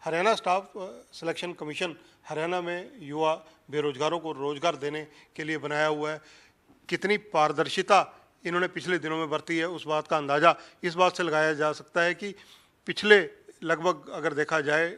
Haryana staff selection commission Haryana में युवा बेरोजगारों को रोजगार देने के लिए बनाया हुआ है। कितनी पारदर्शिता इन्होंने पिछले दिनों में बरती है, उस बात का अंदाज़ा इस बात से लगाया जा सकता है कि पिछले लगभग अगर देखा जाए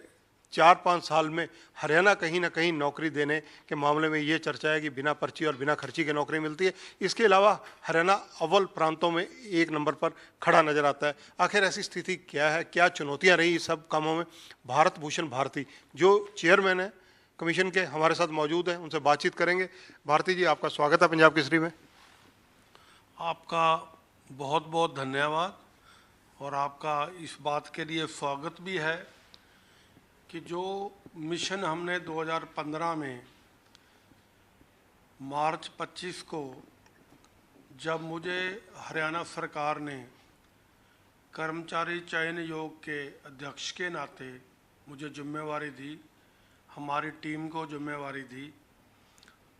4-5 साल में हरियाणा कहीं ना कहीं नौकरी देने के मामले में ये चर्चा है कि बिना पर्ची और बिना खर्ची के नौकरी मिलती है। इसके अलावा हरियाणा अव्वल प्रांतों में 1 नंबर पर खड़ा नजर आता है। आखिर ऐसी स्थिति क्या है, क्या चुनौतियां रही इस सब कामों में? भारत भूषण भारती जो चेयरमैन है कमीशन के, हमारे साथ मौजूद हैं, उनसे बातचीत करेंगे। भारती जी, आपका स्वागत है पंजाब केसरी में। आपका बहुत बहुत धन्यवाद और आपका इस बात के लिए स्वागत भी है कि जो मिशन हमने 2015 में मार्च 25 को जब मुझे हरियाणा सरकार ने कर्मचारी चयन आयोग के अध्यक्ष के नाते मुझे जिम्मेवारी दी, हमारी टीम को जिम्मेवारी दी,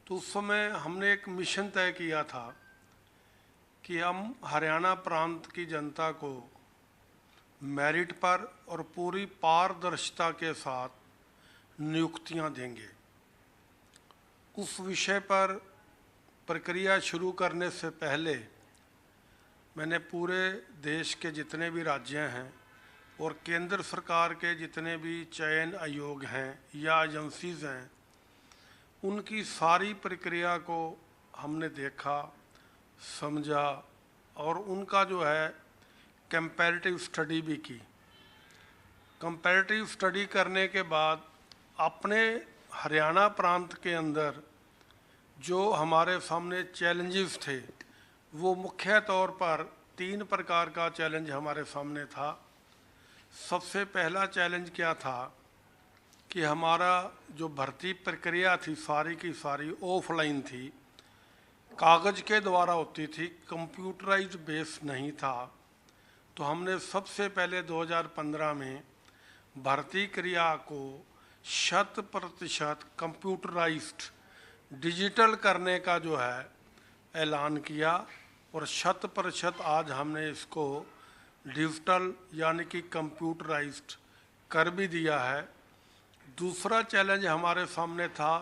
तो उस समय हमने एक मिशन तय किया था कि हम हरियाणा प्रांत की जनता को मेरिट पर और पूरी पारदर्शिता के साथ नियुक्तियां देंगे। उस विषय पर प्रक्रिया शुरू करने से पहले मैंने पूरे देश के जितने भी राज्य हैं और केंद्र सरकार के जितने भी चयन आयोग हैं या एजेंसीज हैं, उनकी सारी प्रक्रिया को हमने देखा, समझा और उनका जो है कंपैरेटिव स्टडी भी की। कंपैरेटिव स्टडी करने के बाद अपने हरियाणा प्रांत के अंदर जो हमारे सामने चैलेंजेस थे, वो मुख्य तौर पर 3 प्रकार का चैलेंज हमारे सामने था। सबसे पहला चैलेंज क्या था कि हमारा जो भर्ती प्रक्रिया थी सारी की सारी ऑफलाइन थी, कागज़ के द्वारा होती थी, कंप्यूटराइज बेस नहीं था। तो हमने सबसे पहले 2015 में भर्ती क्रिया को 100% कंप्यूटराइज्ड डिजिटल करने का जो है ऐलान किया और 100% आज हमने इसको डिजिटल यानी कि कंप्यूटराइज्ड कर भी दिया है। दूसरा चैलेंज हमारे सामने था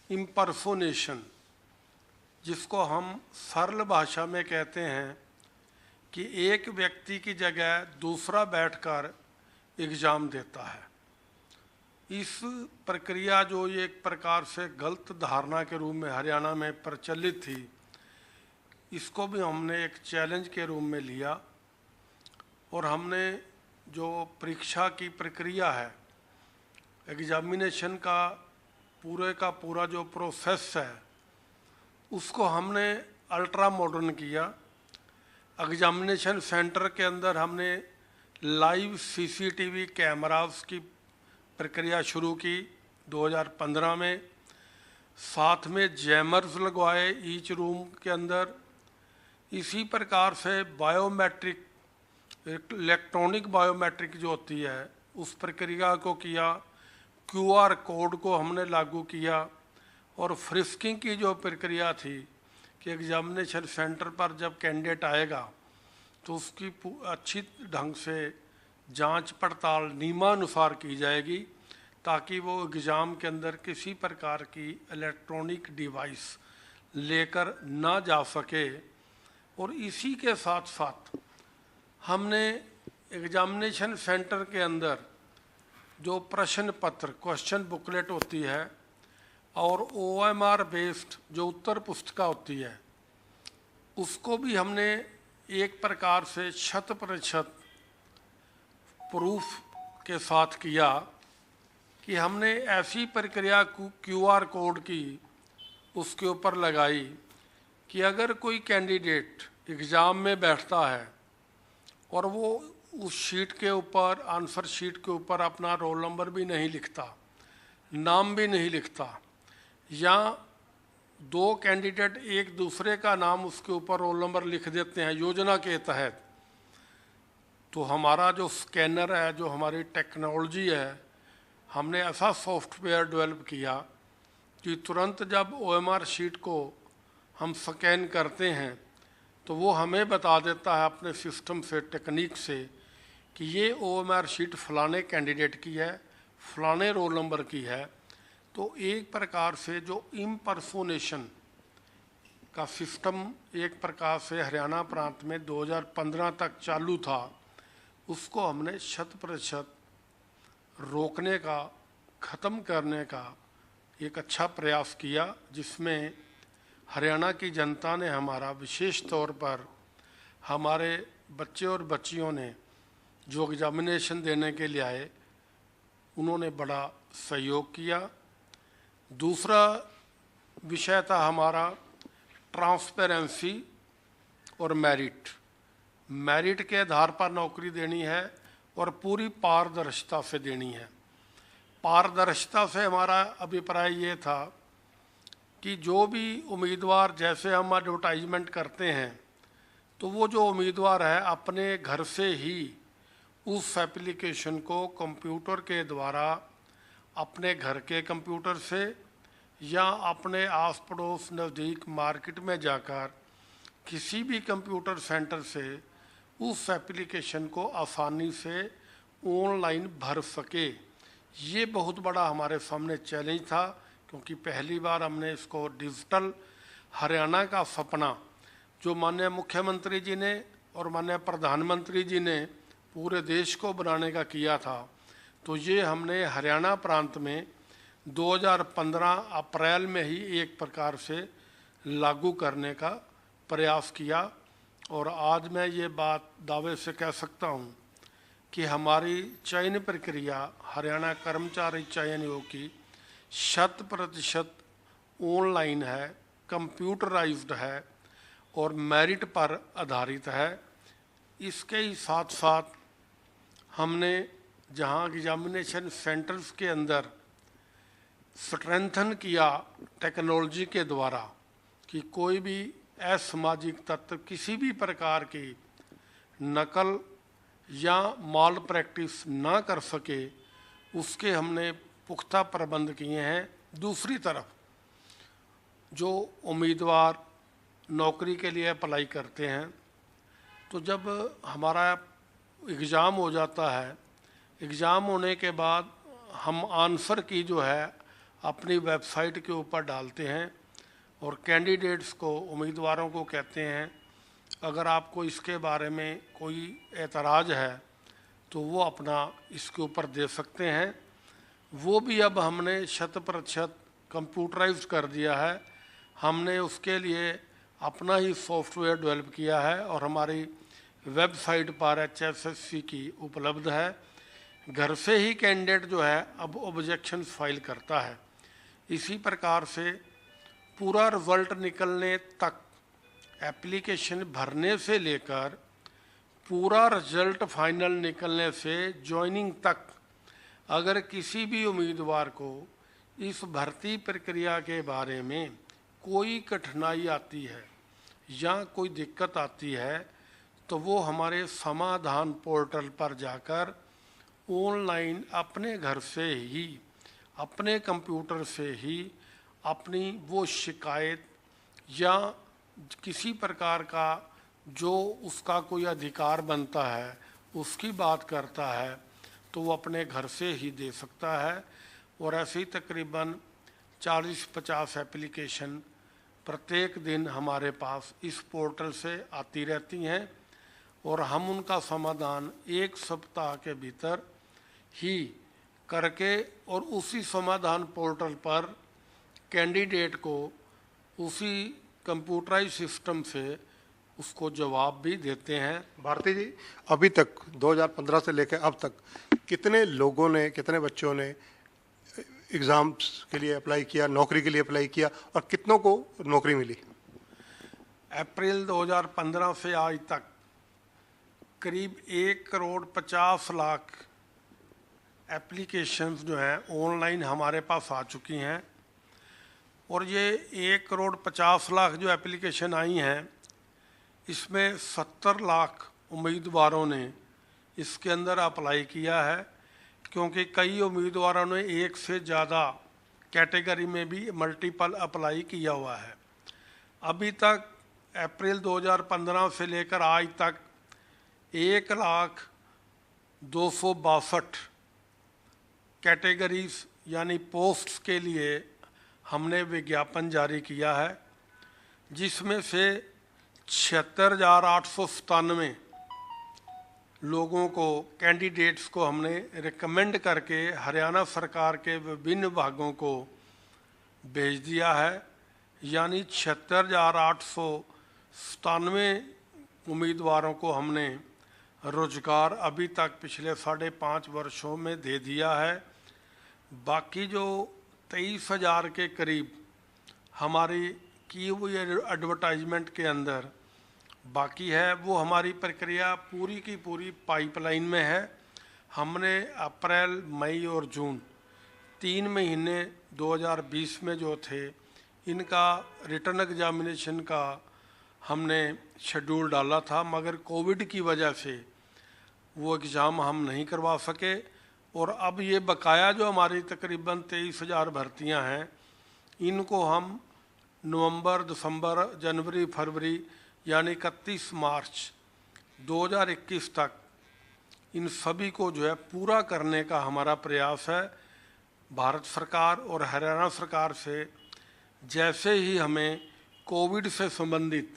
इम्पर्सोनेशन, जिसको हम सरल भाषा में कहते हैं कि एक व्यक्ति की जगह दूसरा बैठकर एग्ज़ाम देता है। इस प्रक्रिया जो ये एक प्रकार से गलत धारणा के रूप में हरियाणा में प्रचलित थी, इसको भी हमने एक चैलेंज के रूप में लिया और हमने जो परीक्षा की प्रक्रिया है, एग्जामिनेशन का पूरा जो प्रोसेस है, उसको हमने अल्ट्रा मॉडर्न किया। एग्जामिनेशन सेंटर के अंदर हमने लाइव सीसीटीवी कैमरास की प्रक्रिया शुरू की 2015 में। साथ में जैमर्स लगवाए ईच रूम के अंदर। इसी प्रकार से बायोमेट्रिक, इलेक्ट्रॉनिक बायोमेट्रिक जो होती है, उस प्रक्रिया को किया। क्यूआर कोड को हमने लागू किया और फ्रिस्किंग की जो प्रक्रिया थी कि एग्जामिनेशन सेंटर पर जब कैंडिडेट आएगा तो उसकी अच्छी ढंग से जांच पड़ताल नियमानुसार की जाएगी ताकि वो एग्ज़ाम के अंदर किसी प्रकार की इलेक्ट्रॉनिक डिवाइस लेकर ना जा सके। और इसी के साथ साथ हमने एग्जामिनेशन सेंटर के अंदर जो प्रश्न पत्र, क्वेश्चन बुकलेट होती है और OMR बेस्ड जो उत्तर पुस्तिका होती है, उसको भी हमने एक प्रकार से 100% प्रूफ के साथ किया कि हमने ऐसी प्रक्रिया QR कोड की उसके ऊपर लगाई कि अगर कोई कैंडिडेट एग्ज़ाम में बैठता है और वो उस शीट के ऊपर, आंसर शीट के ऊपर अपना रोल नंबर भी नहीं लिखता, नाम भी नहीं लिखता, या 2 कैंडिडेट एक दूसरे का नाम उसके ऊपर रोल नंबर लिख देते हैं योजना के तहत, तो हमारा जो स्कैनर है, जो हमारी टेक्नोलॉजी है, हमने ऐसा सॉफ्टवेयर डेवलप किया कि तुरंत जब OMR शीट को हम स्कैन करते हैं तो वो हमें बता देता है अपने सिस्टम से, टेक्निक से कि ये OMR शीट फलाने कैंडिडेट की है, फलाने रोल नंबर की है, तो एक प्रकार से जो इम्पर्सोनेशन का सिस्टम एक प्रकार से हरियाणा प्रांत में 2015 तक चालू था, उसको हमने 100% रोकने का, ख़त्म करने का एक अच्छा प्रयास किया, जिसमें हरियाणा की जनता ने हमारा, विशेष तौर पर हमारे बच्चे और बच्चियों ने जो एग्जामिनेशन देने के लिए आए, उन्होंने बड़ा सहयोग किया। दूसरा विषय था हमारा ट्रांसपेरेंसी और मेरिट। मेरिट के आधार पर नौकरी देनी है और पूरी पारदर्शिता से देनी है। पारदर्शिता से हमारा अभिप्राय ये था कि जो भी उम्मीदवार, जैसे हम एडवर्टाइजमेंट करते हैं, तो वो जो उम्मीदवार है अपने घर से ही उस एप्लीकेशन को कंप्यूटर के द्वारा अपने घर के कंप्यूटर से या अपने आस पड़ोस नज़दीक मार्केट में जाकर किसी भी कंप्यूटर सेंटर से उस एप्लीकेशन को आसानी से ऑनलाइन भर सके। ये बहुत बड़ा हमारे सामने चैलेंज था, क्योंकि पहली बार हमने इसको डिजिटल हरियाणा का सपना जो माननीय मुख्यमंत्री जी ने और माननीय प्रधानमंत्री जी ने पूरे देश को बनाने का किया था, तो ये हमने हरियाणा प्रांत में 2015 अप्रैल में ही एक प्रकार से लागू करने का प्रयास किया। और आज मैं ये बात दावे से कह सकता हूँ कि हमारी चयन प्रक्रिया हरियाणा कर्मचारी चयन आयोग की 100% ऑनलाइन है, कंप्यूटराइज्ड है और मेरिट पर आधारित है। इसके ही साथ साथ हमने जहाँ एग्जामिनेशन सेंटर्स के अंदर स्ट्रेंथन किया टेक्नोलॉजी के द्वारा कि कोई भी असामाजिक तत्व किसी भी प्रकार की नकल या माल प्रैक्टिस ना कर सके, उसके हमने पुख्ता प्रबंध किए हैं। दूसरी तरफ जो उम्मीदवार नौकरी के लिए अप्लाई करते हैं, तो जब हमारा एग्ज़ाम हो जाता है, एग्ज़ाम होने के बाद हम आंसर की जो है अपनी वेबसाइट के ऊपर डालते हैं और कैंडिडेट्स को, उम्मीदवारों को कहते हैं अगर आपको इसके बारे में कोई एतराज़ है तो वो अपना इसके ऊपर दे सकते हैं। वो भी अब हमने 100% कंप्यूटराइज्ड कर दिया है। हमने उसके लिए अपना ही सॉफ्टवेयर डेवलप किया है और हमारी वेबसाइट पर HSSC की उपलब्ध है। घर से ही कैंडिडेट जो है अब ऑब्जेक्शन फाइल करता है। इसी प्रकार से पूरा रिजल्ट निकलने तक, एप्लीकेशन भरने से लेकर पूरा रिजल्ट फाइनल निकलने से ज्वाइनिंग तक, अगर किसी भी उम्मीदवार को इस भर्ती प्रक्रिया के बारे में कोई कठिनाई आती है या कोई दिक्कत आती है, तो वो हमारे समाधान पोर्टल पर जाकर ऑनलाइन अपने घर से ही, अपने कंप्यूटर से ही अपनी वो शिकायत या किसी प्रकार का जो उसका कोई अधिकार बनता है उसकी बात करता है, तो वो अपने घर से ही दे सकता है। और ऐसी तकरीबन 40-50 एप्लीकेशन प्रत्येक दिन हमारे पास इस पोर्टल से आती रहती हैं और हम उनका समाधान 1 सप्ताह के भीतर ही करके और उसी समाधान पोर्टल पर कैंडिडेट को उसी कंप्यूटराइज सिस्टम से उसको जवाब भी देते हैं। भारती जी, अभी तक 2015 से लेकर अब तक कितने लोगों ने, कितने बच्चों ने एग्ज़ाम्स के लिए अप्लाई किया, नौकरी के लिए अप्लाई किया और कितनों को नौकरी मिली? अप्रैल 2015 से आज तक करीब 1,50,00,000 एप्लीकेशंस जो हैं ऑनलाइन हमारे पास आ चुकी हैं। और ये 1,50,00,000 जो एप्लीकेशन आई हैं, इसमें 70 लाख उम्मीदवारों ने इसके अंदर अप्लाई किया है, क्योंकि कई उम्मीदवारों ने एक से ज़्यादा कैटेगरी में भी मल्टीपल अप्लाई किया हुआ है। अभी तक अप्रैल 2015 से लेकर आज तक 1,00,000 262 कैटेगरीज यानी पोस्ट्स के लिए हमने विज्ञापन जारी किया है, जिसमें से 76,897 लोगों को, कैंडिडेट्स को हमने रिकमेंड करके हरियाणा सरकार के विभिन्न विभागों को भेज दिया है। यानी 76,897 उम्मीदवारों को हमने रोजगार अभी तक पिछले 5.5 वर्षों में दे दिया है। बाकी जो 23,000 के करीब हमारी की हुई एडवर्टाइजमेंट के अंदर बाकी है, वो हमारी प्रक्रिया पूरी की पूरी पाइपलाइन में है। हमने अप्रैल, मई और जून 3 महीने 2020 में जो थे, इनका रिटर्न एग्जामिनेशन का हमने शेड्यूल डाला था, मगर कोविड की वजह से वो एग्ज़ाम हम नहीं करवा सके। और अब ये बकाया जो हमारी तकरीबन 23,000 भर्तियां हैं, इनको हम नवंबर, दिसंबर, जनवरी, फरवरी यानी 31 मार्च 2021 तक इन सभी को जो है पूरा करने का हमारा प्रयास है। भारत सरकार और हरियाणा सरकार से जैसे ही हमें कोविड से संबंधित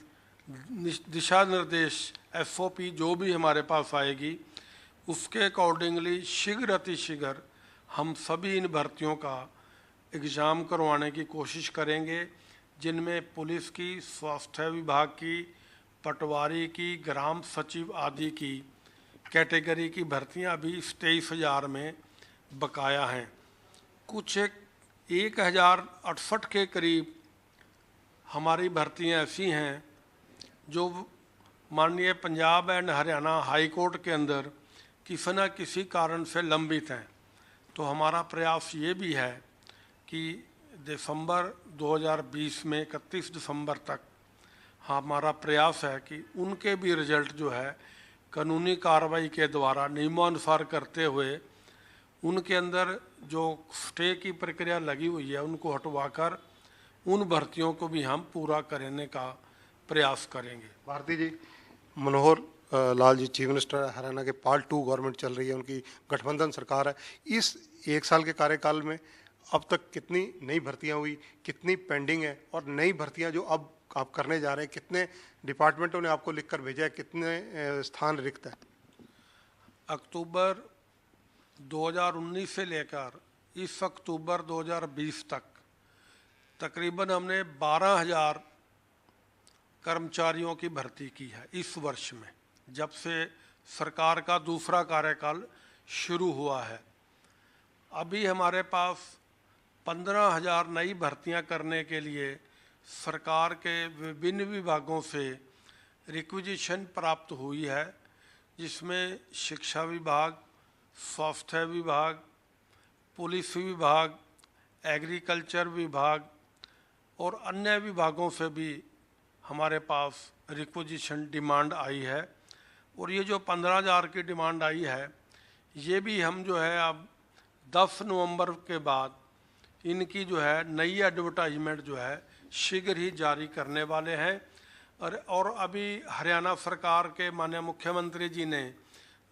दिशा निर्देश, SOP जो भी हमारे पास आएगी, उसके अकॉर्डिंगली शीघ्र अतिशीघ्र हम सभी इन भर्तियों का एग्ज़ाम करवाने की कोशिश करेंगे, जिनमें पुलिस की, स्वास्थ्य विभाग की, पटवारी की, ग्राम सचिव आदि की कैटेगरी की भर्तियां भी 23,000 में बकाया हैं। कुछ 1,068 के करीब हमारी भर्तियां ऐसी हैं जो माननीय Punjab and Haryana high court के अंदर किसी न किसी कारण से लंबित हैं। तो हमारा प्रयास ये भी है कि दिसंबर 2020 में 31 दिसंबर तक हमारा प्रयास है कि उनके भी रिजल्ट जो है कानूनी कार्रवाई के द्वारा नियमानुसार करते हुए उनके अंदर जो स्टे की प्रक्रिया लगी हुई है उनको हटवाकर उन भर्तियों को भी हम पूरा करने का प्रयास करेंगे। भारती जी, मनोहर लाल जी चीफ मिनिस्टर है, हरियाणा के पार्ट 2 गवर्नमेंट चल रही है, उनकी गठबंधन सरकार है। इस 1 साल के कार्यकाल में अब तक कितनी नई भर्तियां हुई, कितनी पेंडिंग है, और नई भर्तियां जो अब आप करने जा रहे हैं, कितने डिपार्टमेंटों ने आपको लिखकर भेजा है, कितने स्थान रिक्त है? अक्टूबर 2019 से लेकर इस अक्टूबर 2020 तक तकरीबन हमने 12,000 कर्मचारियों की भर्ती की है इस वर्ष में, जब से सरकार का दूसरा कार्यकाल शुरू हुआ है। अभी हमारे पास 15,000 नई भर्तियां करने के लिए सरकार के विभिन्न विभागों से रिक्विजिशन प्राप्त हुई है, जिसमें शिक्षा विभाग, स्वास्थ्य विभाग, पुलिस विभाग, एग्रीकल्चर विभाग और अन्य विभागों से भी हमारे पास रिक्विजिशन डिमांड आई है। और ये जो 15,000 की डिमांड आई है, ये भी हम जो है अब 10 नवंबर के बाद इनकी जो है नई एडवर्टाइजमेंट जो है शीघ्र ही जारी करने वाले हैं। और अभी हरियाणा सरकार के माननीय मुख्यमंत्री जी ने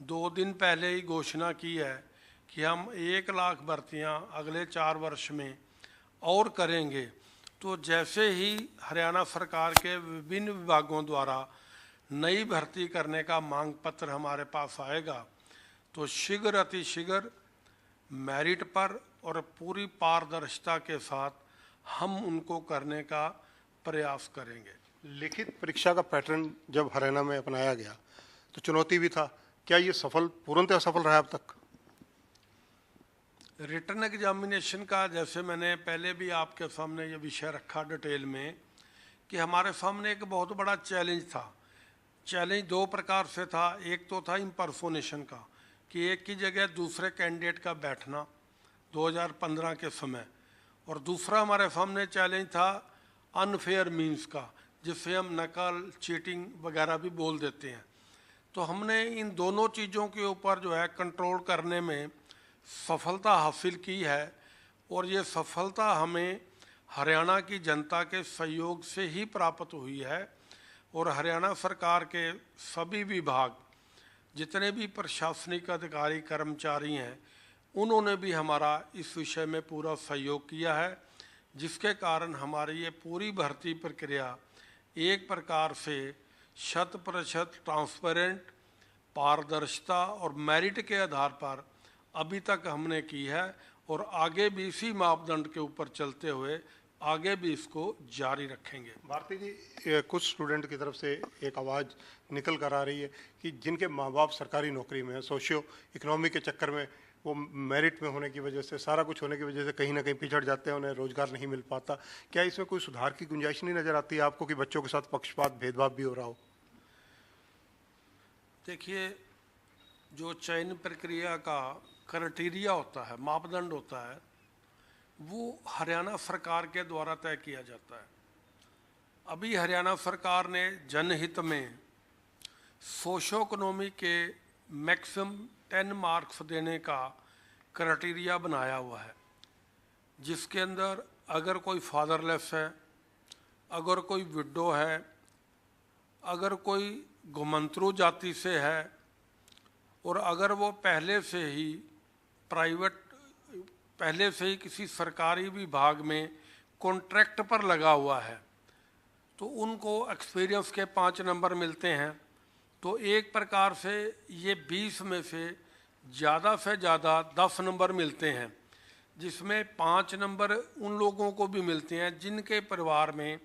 2 दिन पहले ही घोषणा की है कि हम 1 लाख भर्तियां अगले 4 वर्ष में और करेंगे। तो जैसे ही हरियाणा सरकार के विभिन्न विभागों द्वारा नई भर्ती करने का मांग पत्र हमारे पास आएगा, तो शीघ्र अतिशीघ्र मेरिट पर और पूरी पारदर्शिता के साथ हम उनको करने का प्रयास करेंगे। लिखित परीक्षा का पैटर्न जब हरियाणा में अपनाया गया तो चुनौती भी था, क्या ये पूर्णतः सफल रहा अब तक? रिटर्न एग्जामिनेशन का, जैसे मैंने पहले भी आपके सामने ये विषय रखा डिटेल में, कि हमारे सामने एक बहुत बड़ा चैलेंज था। चैलेंज 2 प्रकार से था। एक तो था इम्पर्सोनेशन का, कि एक की जगह दूसरे कैंडिडेट का बैठना 2015 के समय, और दूसरा हमारे सामने चैलेंज था अनफेयर मीन्स का, जिससे हम नकल, चीटिंग वगैरह भी बोल देते हैं। तो हमने इन दोनों चीज़ों के ऊपर जो है कंट्रोल करने में सफलता हासिल की है, और ये सफलता हमें हरियाणा की जनता के सहयोग से ही प्राप्त हुई है। और हरियाणा सरकार के सभी विभाग जितने भी प्रशासनिक अधिकारी कर्मचारी हैं उन्होंने भी हमारा इस विषय में पूरा सहयोग किया है, जिसके कारण हमारी ये पूरी भर्ती प्रक्रिया एक प्रकार से 100% ट्रांसपेरेंट, पारदर्शिता और मेरिट के आधार पर अभी तक हमने की है और आगे भी इसी मापदंड के ऊपर चलते हुए आगे भी इसको जारी रखेंगे। भारती जी, कुछ स्टूडेंट की तरफ से एक आवाज़ निकल कर आ रही है कि जिनके माँ बाप सरकारी नौकरी में हैं, सोशियो इकोनॉमी के चक्कर में वो मेरिट में होने की वजह से, सारा कुछ होने की वजह से कहीं ना कहीं पिछड़ जाते हैं, उन्हें रोजगार नहीं मिल पाता। क्या इसमें कोई सुधार की गुंजाइश नहीं नज़र आती है आपको कि बच्चों के साथ पक्षपात, भेदभाव भी हो रहा हो? देखिए, जो चयन प्रक्रिया का क्राइटेरिया होता है, मापदंड होता है, वो हरियाणा सरकार के द्वारा तय किया जाता है। अभी हरियाणा सरकार ने जनहित में सोशो इकोनॉमी के मैक्सिमम 10 मार्क्स देने का क्राइटेरिया बनाया हुआ है, जिसके अंदर अगर कोई फादरलेस है, अगर कोई विडो है, अगर कोई घुमंतरू जाति से है और अगर वो पहले से ही किसी सरकारी विभाग में कॉन्ट्रैक्ट पर लगा हुआ है तो उनको एक्सपीरियंस के 5 नंबर मिलते हैं। तो एक प्रकार से ये 20 में से ज़्यादा 10 नंबर मिलते हैं, जिसमें 5 नंबर उन लोगों को भी मिलते हैं जिनके परिवार में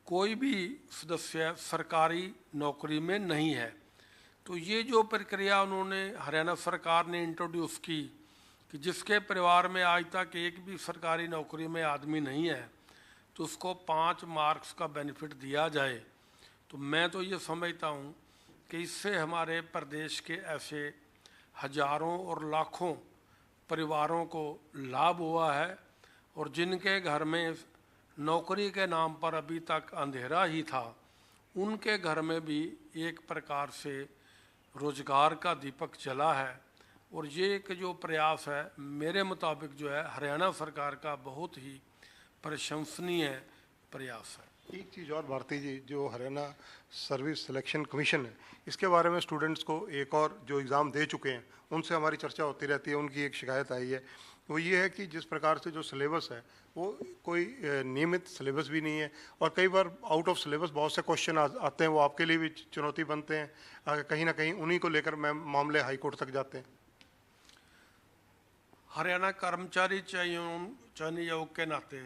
कोई भी सदस्य सरकारी नौकरी में नहीं है। तो ये जो प्रक्रिया उन्होंने, हरियाणा सरकार ने इंट्रोड्यूस की कि जिसके परिवार में आज तक एक भी सरकारी नौकरी में आदमी नहीं है तो उसको 5 मार्क्स का बेनिफिट दिया जाए, तो मैं तो ये समझता हूँ कि इससे हमारे प्रदेश के ऐसे हजारों और लाखों परिवारों को लाभ हुआ है और जिनके घर में नौकरी के नाम पर अभी तक अंधेरा ही था, उनके घर में भी एक प्रकार से रोजगार का दीपक जला है। और ये एक जो प्रयास है, मेरे मुताबिक जो है हरियाणा सरकार का बहुत ही प्रशंसनीय प्रयास है। एक चीज़ और भारती जी, जो हरियाणा सर्विस सिलेक्शन कमीशन है, इसके बारे में स्टूडेंट्स को एक और जो एग्ज़ाम दे चुके हैं उनसे हमारी चर्चा होती रहती है। उनकी एक शिकायत आई है, वो ये है कि जिस प्रकार से जो सिलेबस है वो कोई नियमित सिलेबस भी नहीं है और कई बार आउट ऑफ सिलेबस बहुत से क्वेश्चन आते हैं, वो आपके लिए भी चुनौती बनते हैं। कहीं ना कहीं उन्हीं को लेकर मामले हाई कोर्ट तक जाते हैं। हरियाणा कर्मचारी चयन आयोग के नाते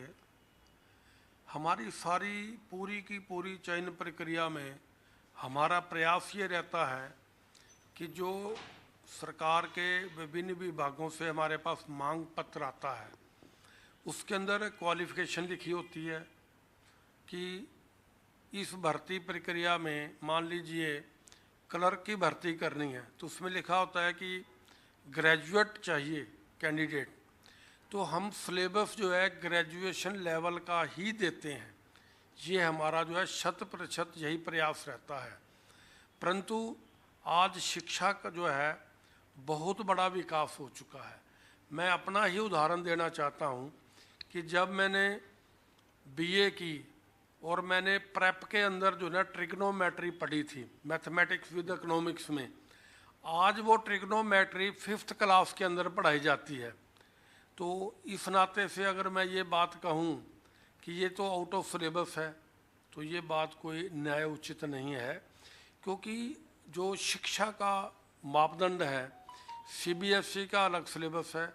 हमारी सारी पूरी की पूरी चयन प्रक्रिया में हमारा प्रयास ये रहता है कि जो सरकार के विभिन्न विभागों से हमारे पास मांग पत्र आता है उसके अंदर क्वालिफिकेशन लिखी होती है कि इस भर्ती प्रक्रिया में मान लीजिए क्लर्क की भर्ती करनी है तो उसमें लिखा होता है कि ग्रेजुएट चाहिए कैंडिडेट, तो हम सिलेबस जो है ग्रेजुएशन लेवल का ही देते हैं। ये हमारा जो है 100% यही प्रयास रहता है। परंतु आज शिक्षा का जो है बहुत बड़ा विकास हो चुका है। मैं अपना ही उदाहरण देना चाहता हूँ कि जब मैंने बीए की और मैंने प्रेप के अंदर जो है ट्रिग्नोमेट्री पढ़ी थी, मैथमेटिक्स विद इकोनॉमिक्स में, आज वो ट्रिग्नोमेट्री 5th क्लास के अंदर पढ़ाई जाती है। तो इस नाते से अगर मैं ये बात कहूँ कि ये तो आउट ऑफ सिलेबस है तो ये बात कोई न्याय उचित नहीं है, क्योंकि जो शिक्षा का मापदंड है, सीबीएसई का अलग सिलेबस है,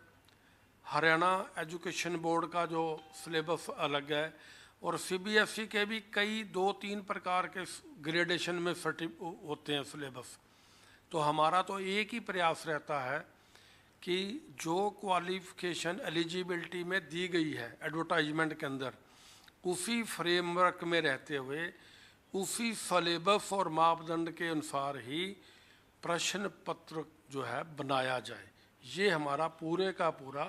हरियाणा एजुकेशन बोर्ड का जो सिलेबस अलग है और सीबीएसई के भी कई 2-3 प्रकार के ग्रेडेशन में होते हैं सिलेबस। तो हमारा तो एक ही प्रयास रहता है कि जो क्वालिफिकेशन एलिजिबिलिटी में दी गई है एडवर्टाइजमेंट के अंदर, उसी फ्रेमवर्क में रहते हुए उसी सिलेबस और मापदंड के अनुसार ही प्रश्न पत्र जो है बनाया जाए। ये हमारा पूरे का पूरा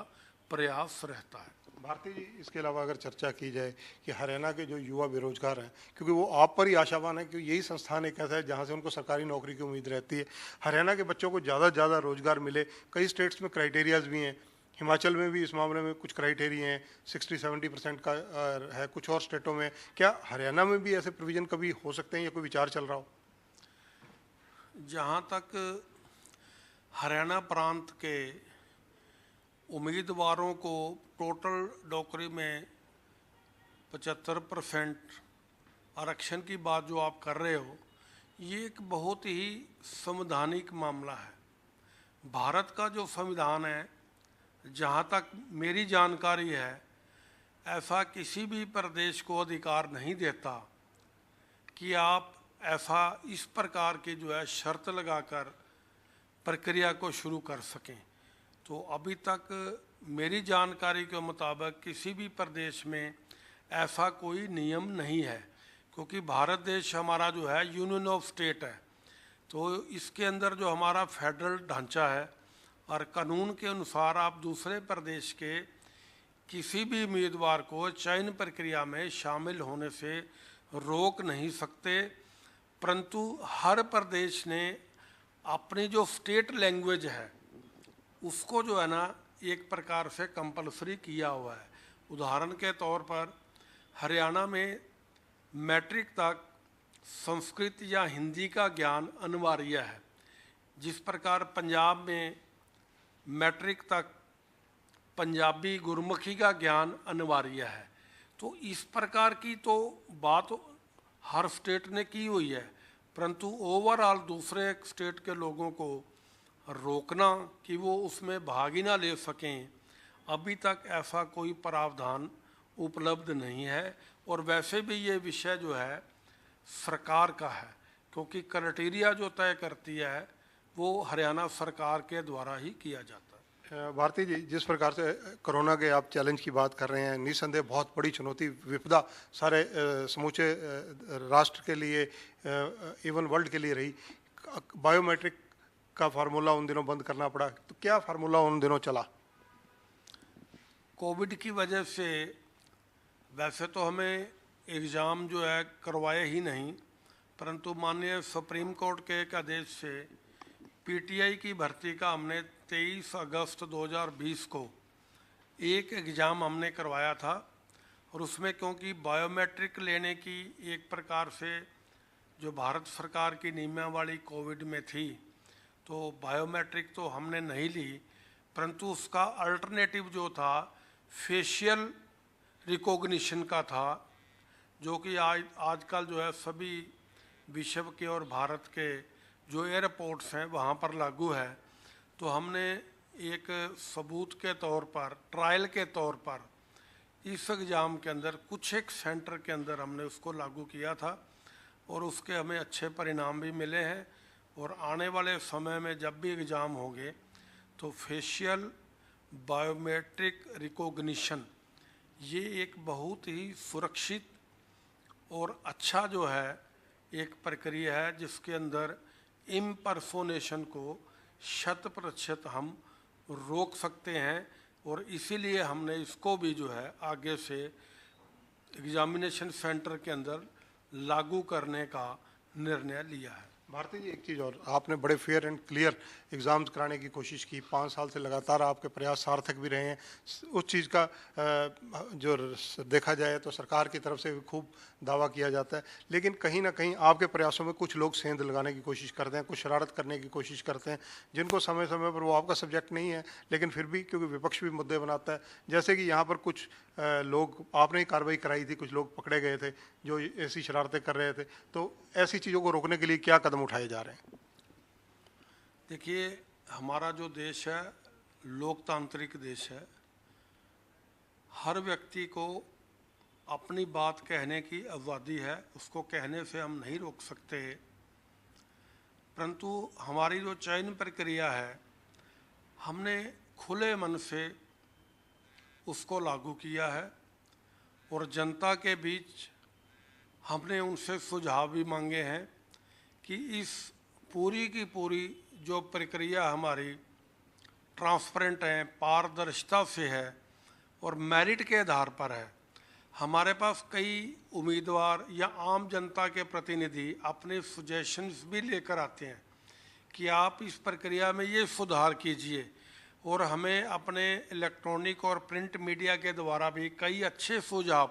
प्रयास रहता है। भारती जी, इसके अलावा अगर चर्चा की जाए कि हरियाणा के जो युवा बेरोजगार हैं, क्योंकि वो आप पर ही आशावान है कि यही संस्थान एक ऐसा है जहाँ से उनको सरकारी नौकरी की उम्मीद रहती है, हरियाणा के बच्चों को ज़्यादा से ज़्यादा रोजगार मिले। कई स्टेट्स में क्राइटेरियाज भी हैं, हिमाचल में भी इस मामले में कुछ क्राइटेरिया हैं, 60-70% का है, कुछ और स्टेटों में। क्या हरियाणा में भी ऐसे प्रोविज़न कभी हो सकते हैं या कोई विचार चल रहा हो? जहाँ तक हरियाणा प्रांत के उम्मीदवारों को टोटल डोकरी में 75% आरक्षण की बात जो आप कर रहे हो, ये एक बहुत ही संवैधानिक मामला है। भारत का जो संविधान है, जहाँ तक मेरी जानकारी है, ऐसा किसी भी प्रदेश को अधिकार नहीं देता कि आप ऐसा इस प्रकार की जो है शर्त लगाकर प्रक्रिया को शुरू कर सकें। तो अभी तक मेरी जानकारी के मुताबिक किसी भी प्रदेश में ऐसा कोई नियम नहीं है, क्योंकि भारत देश हमारा जो है यूनियन ऑफ स्टेट है। तो इसके अंदर जो हमारा फेडरल ढांचा है और कानून के अनुसार आप दूसरे प्रदेश के किसी भी उम्मीदवार को चयन प्रक्रिया में शामिल होने से रोक नहीं सकते, परंतु हर प्रदेश ने अपनी जो स्टेट लैंग्वेज है उसको जो है ना एक प्रकार से कंपलसरी किया हुआ है। उदाहरण के तौर पर हरियाणा में मैट्रिक तक संस्कृत या हिंदी का ज्ञान अनिवार्य है, जिस प्रकार पंजाब में मैट्रिक तक पंजाबी गुरमुखी का ज्ञान अनिवार्य है। तो इस प्रकार की तो बात हर स्टेट ने की हुई है, परंतु ओवरऑल दूसरे स्टेट के लोगों को रोकना कि वो उसमें भाग ही ना ले सकें, अभी तक ऐसा कोई प्रावधान उपलब्ध नहीं है। और वैसे भी ये विषय जो है सरकार का है, क्योंकि क्राइटेरिया जो तय करती है वो हरियाणा सरकार के द्वारा ही किया जाता है। भारती जी, जिस प्रकार से कोरोना के आप चैलेंज की बात कर रहे हैं, निस्संदेह बहुत बड़ी चुनौती, विपदा सारे समूचे राष्ट्र के लिए, इवन वर्ल्ड के लिए रही। बायोमेट्रिक का फार्मूला उन दिनों बंद करना पड़ा, तो क्या फार्मूला उन दिनों चला? कोविड की वजह से वैसे तो हमें एग्ज़ाम जो है करवाए ही नहीं, परंतु माननीय सुप्रीम कोर्ट के एक आदेश से पीटीआई की भर्ती का हमने 23 अगस्त 2020 को एक एग्ज़ाम हमने करवाया था। और उसमें क्योंकि बायोमेट्रिक लेने की एक प्रकार से जो भारत सरकार की नियमावली कोविड में थी, तो बायोमेट्रिक तो हमने नहीं ली, परंतु उसका अल्टरनेटिव जो था फेशियल रिकॉग्निशन का था, जो कि आजकल जो है सभी विश्व के और भारत के जो एयरपोर्ट्स हैं वहाँ पर लागू है। तो हमने एक सबूत के तौर पर, ट्रायल के तौर पर इस एग्ज़ाम के अंदर कुछ एक सेंटर के अंदर हमने उसको लागू किया था और उसके हमें अच्छे परिणाम भी मिले हैं। और आने वाले समय में जब भी एग्ज़ाम होंगे तो फेशियल बायोमेट्रिक रिकॉग्निशन ये एक बहुत ही सुरक्षित और अच्छा जो है एक प्रक्रिया है, जिसके अंदर इम्पर्सोनेशन को 100% हम रोक सकते हैं। और इसीलिए हमने इसको भी जो है आगे से एग्जामिनेशन सेंटर के अंदर लागू करने का निर्णय लिया है। भारती जी, एक चीज़ और, आपने बड़े फेयर एंड क्लियर एग्ज़ाम्स कराने की कोशिश की, 5 साल से लगातार आपके प्रयास सार्थक भी रहे हैं। उस चीज़ का जो देखा जाए तो सरकार की तरफ से भी खूब दावा किया जाता है, लेकिन कहीं ना कहीं आपके प्रयासों में कुछ लोग सेंध लगाने की कोशिश करते हैं, कुछ शरारत करने की कोशिश करते हैं, जिनको समय समय पर, वो आपका सब्जेक्ट नहीं है लेकिन फिर भी क्योंकि विपक्ष भी मुद्दे बनाता है, जैसे कि यहाँ पर कुछ लोग, आपने ही कार्रवाई कराई थी, कुछ लोग पकड़े गए थे जो ऐसी शरारतें कर रहे थे, तो ऐसी चीज़ों को रोकने के लिए क्या कदम उठाए जा रहे हैं? देखिए, हमारा जो देश है लोकतांत्रिक देश है, हर व्यक्ति को अपनी बात कहने की आज़ादी है, उसको कहने से हम नहीं रोक सकते। परंतु हमारी जो चयन प्रक्रिया है हमने खुले मन से उसको लागू किया है और जनता के बीच हमने उनसे सुझाव भी मांगे हैं कि इस पूरी की पूरी जो प्रक्रिया हमारी ट्रांसपेरेंट है, पारदर्शिता से है और मेरिट के आधार पर है। हमारे पास कई उम्मीदवार या आम जनता के प्रतिनिधि अपने सजेशंस भी लेकर आते हैं कि आप इस प्रक्रिया में ये सुधार कीजिए, और हमें अपने इलेक्ट्रॉनिक और प्रिंट मीडिया के द्वारा भी कई अच्छे सुझाव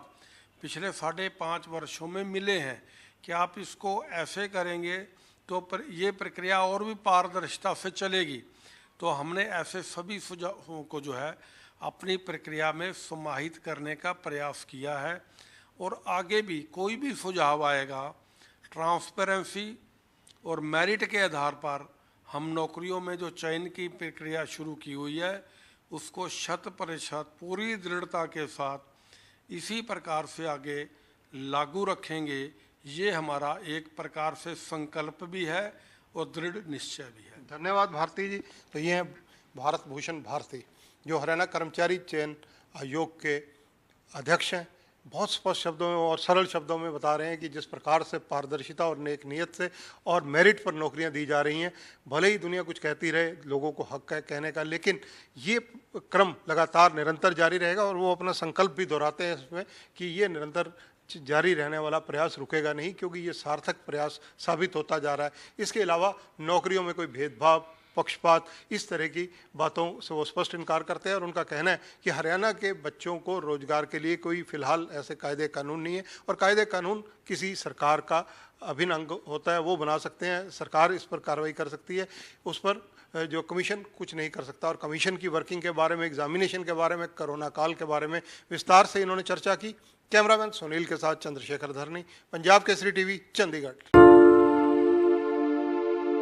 पिछले 5.5 वर्षों में मिले हैं कि आप इसको ऐसे करेंगे तो ये प्रक्रिया और भी पारदर्शिता से चलेगी। तो हमने ऐसे सभी सुझावों को जो है अपनी प्रक्रिया में समाहित करने का प्रयास किया है, और आगे भी कोई भी सुझाव आएगा ट्रांसपेरेंसी और मेरिट के आधार पर हम नौकरियों में जो चयन की प्रक्रिया शुरू की हुई है उसको 100% पूरी दृढ़ता के साथ इसी प्रकार से आगे लागू रखेंगे। ये हमारा एक प्रकार से संकल्प भी है और दृढ़ निश्चय भी है। धन्यवाद भारती जी। तो ये हैं भारत भूषण भारती, जो हरियाणा कर्मचारी चयन आयोग के अध्यक्ष हैं। बहुत स्पष्ट शब्दों में और सरल शब्दों में बता रहे हैं कि जिस प्रकार से पारदर्शिता और नेक नीयत से और मेरिट पर नौकरियां दी जा रही हैं, भले ही दुनिया कुछ कहती रहे, लोगों को हक है कहने का, लेकिन ये क्रम लगातार निरंतर जारी रहेगा। और वो अपना संकल्प भी दोहराते हैं इसमें कि ये निरंतर जारी रहने वाला प्रयास रुकेगा नहीं, क्योंकि ये सार्थक प्रयास साबित होता जा रहा है। इसके अलावा नौकरियों में कोई भेदभाव, पक्षपात, इस तरह की बातों से वो स्पष्ट इनकार करते हैं। और उनका कहना है कि हरियाणा के बच्चों को रोजगार के लिए कोई फिलहाल ऐसे कायदे कानून नहीं है, और कायदे कानून किसी सरकार का अभिन्न अंग होता है, वो बना सकते हैं, सरकार इस पर कार्रवाई कर सकती है, उस पर जो कमीशन कुछ नहीं कर सकता। और कमीशन की वर्किंग के बारे में, एग्जामिनेशन के बारे में, कोरोना काल के बारे में विस्तार से इन्होंने चर्चा की। कैमरामैन सुनील के साथ चंद्रशेखर धरनी, पंजाब केसरी टीवी, चंडीगढ़।